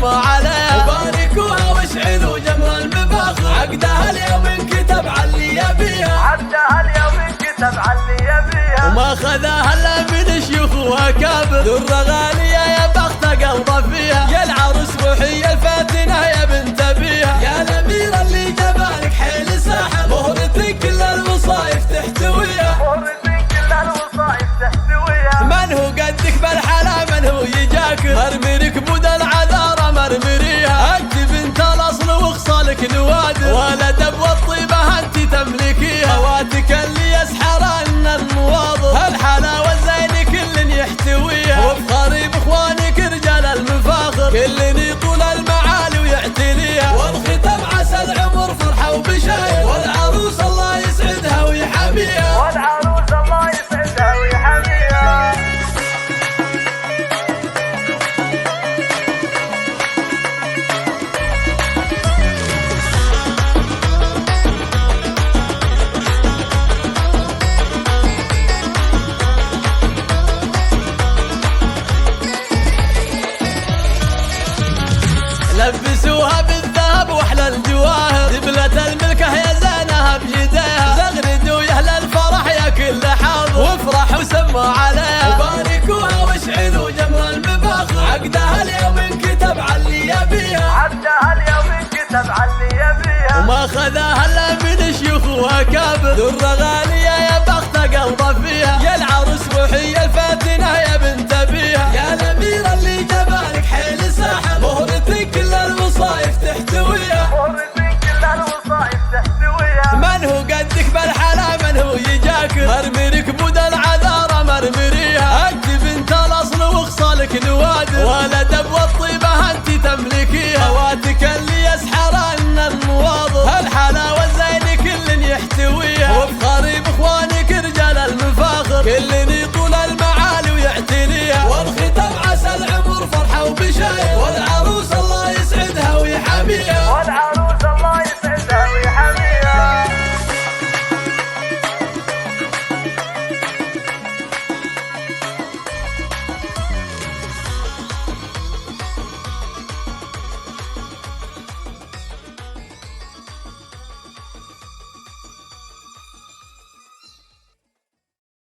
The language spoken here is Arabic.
وسموا عليها وباركوها واشعلوا جمر المفاخر عقدها اليوم انكتب علي يبيها عقدها اليوم انكتب علي يبيها وما خذاها الا من شيوخ واكابر درة غالية يا بخت قلبه فيها يا العروس روحي يا الفاتنة يا بنت ابيها يا الاميرة اللي جمالك حيل ساحر مهرة كل الوصايف تحتويها مهرة كل الوصايف تحتويها من هو قدك بالحلا من هو يجاكر مرمرك بود العذارة مرمريها انت بنت الاصل وخصالك نوادر والادب والطيبة انت تملكيها خواتك اللي يسحرن المواضر هالحلاوة الزين كل يحتويها وبخاري باخوانك رجال المفاخر كل يطول المعالي ويعتليها والختام عسى العمر فرحة وبشاير والعروس الله يسعدها ويحميها والعروس الله يسعدها ويحميها لبسوها بالذهب واحلى الجواهر دبلة الملكة يا زينها بيديها زغردوا يا اهل الفرح يا كل حاضر وافرحوا وسموا عليها وباركوها واشعلوا جمر المفاخر عقدها اليوم انكتب علي يبيها عقدها اليوم انكتب علي يبيها وما خذاها الا من شيوخ واكابر درة غالية يا بخت قلبه فيها يا العروس روحي يا الفاتنة يا بنت ابيها يا الاميرة اللي جمالك حيل ساحر مهرة كل الوصايف تحتويها مهرة كل الوصايف تحتويها من هو قدك بالحلا من هو يجاكر مرمرك بود العذارة مرمريها انت بنت الاصل وخصالك نوادر والادب والطيبة انت تملكيها خواتك اللي يسحرن المواضر هالحلاوة الزين كل يحتويها وبخاري باخوانك رجال المفاخر كل يطول المعالي ويعتليها والختام عسى العمر فرحة وبشاير والعروس